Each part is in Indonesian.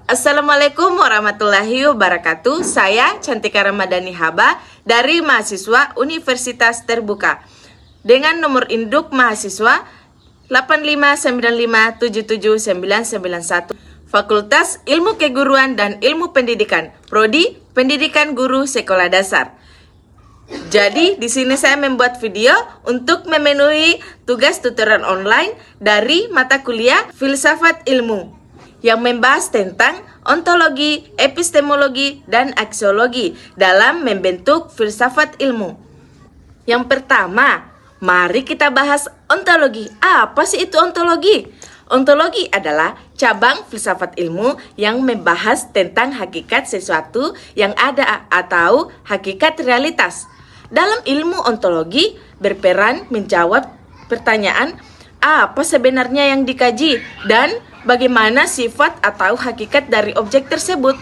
Assalamualaikum warahmatullahi wabarakatuh. Saya Cantika Ramadhani Haba dari mahasiswa Universitas Terbuka dengan nomor induk mahasiswa 859577991, Fakultas Ilmu Keguruan dan Ilmu Pendidikan, Prodi Pendidikan Guru Sekolah Dasar. Jadi di sini saya membuat video untuk memenuhi tugas tutoran online dari mata kuliah Filsafat Ilmu yang membahas tentang ontologi, epistemologi, dan aksiologi dalam membentuk filsafat ilmu. Yang pertama, mari kita bahas ontologi. Apa sih itu ontologi? Ontologi adalah cabang filsafat ilmu yang membahas tentang hakikat sesuatu yang ada atau hakikat realitas. Dalam ilmu ontologi berperan menjawab pertanyaan apa sebenarnya yang dikaji dan bagaimana sifat atau hakikat dari objek tersebut.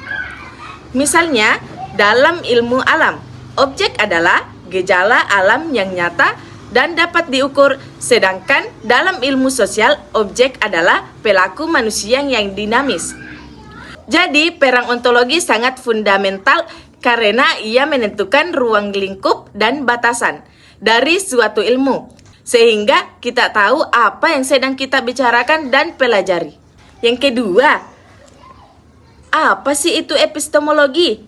Misalnya, dalam ilmu alam, objek adalah gejala alam yang nyata dan dapat diukur, sedangkan dalam ilmu sosial, objek adalah pelaku manusia yang dinamis. Jadi, peran ontologi sangat fundamental karena ia menentukan ruang lingkup dan batasan dari suatu ilmu, sehingga kita tahu apa yang sedang kita bicarakan dan pelajari. Yang kedua, apa sih itu epistemologi?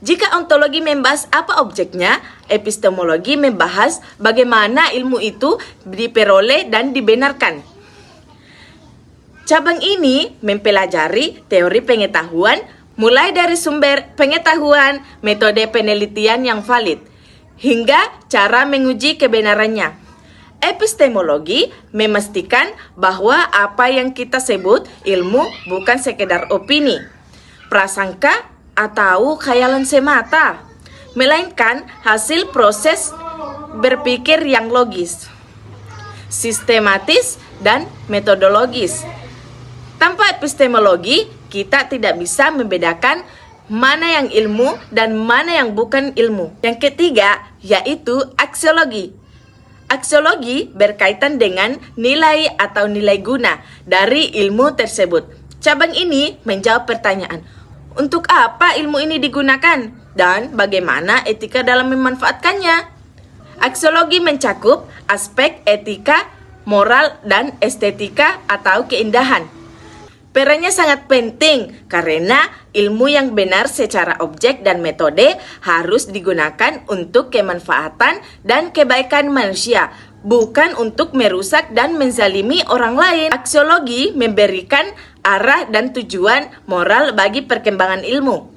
Jika ontologi membahas apa objeknya, epistemologi membahas bagaimana ilmu itu diperoleh dan dibenarkan. Cabang ini mempelajari teori pengetahuan, mulai dari sumber pengetahuan, metode penelitian yang valid, hingga cara menguji kebenarannya. Epistemologi memastikan bahwa apa yang kita sebut ilmu bukan sekedar opini, prasangka, atau khayalan semata, melainkan hasil proses berpikir yang logis, sistematis, dan metodologis. Tanpa epistemologi, kita tidak bisa membedakan mana yang ilmu dan mana yang bukan ilmu. Yang ketiga, yaitu aksiologi. Aksiologi berkaitan dengan nilai atau nilai guna dari ilmu tersebut. Cabang ini menjawab pertanyaan, untuk apa ilmu ini digunakan dan bagaimana etika dalam memanfaatkannya. Aksiologi mencakup aspek etika, moral, dan estetika atau keindahan. Perannya sangat penting karena ilmu yang benar secara objek dan metode harus digunakan untuk kemanfaatan dan kebaikan manusia, bukan untuk merusak dan menzalimi orang lain. Aksiologi memberikan arah dan tujuan moral bagi perkembangan ilmu.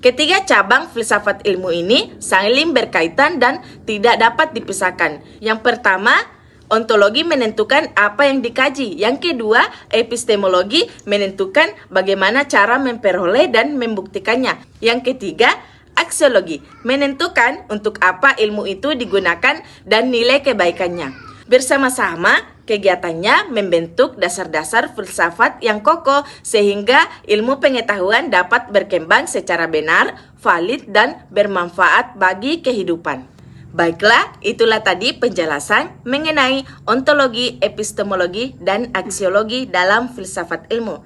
Ketiga cabang filsafat ilmu ini saling berkaitan dan tidak dapat dipisahkan. Yang pertama, ontologi menentukan apa yang dikaji. Yang kedua, epistemologi menentukan bagaimana cara memperoleh dan membuktikannya. Yang ketiga, aksiologi menentukan untuk apa ilmu itu digunakan dan nilai kebaikannya. Bersama-sama, kegiatannya membentuk dasar-dasar filsafat yang kokoh sehingga ilmu pengetahuan dapat berkembang secara benar, valid, dan bermanfaat bagi kehidupan. Baiklah, itulah tadi penjelasan mengenai ontologi, epistemologi, dan aksiologi dalam filsafat ilmu.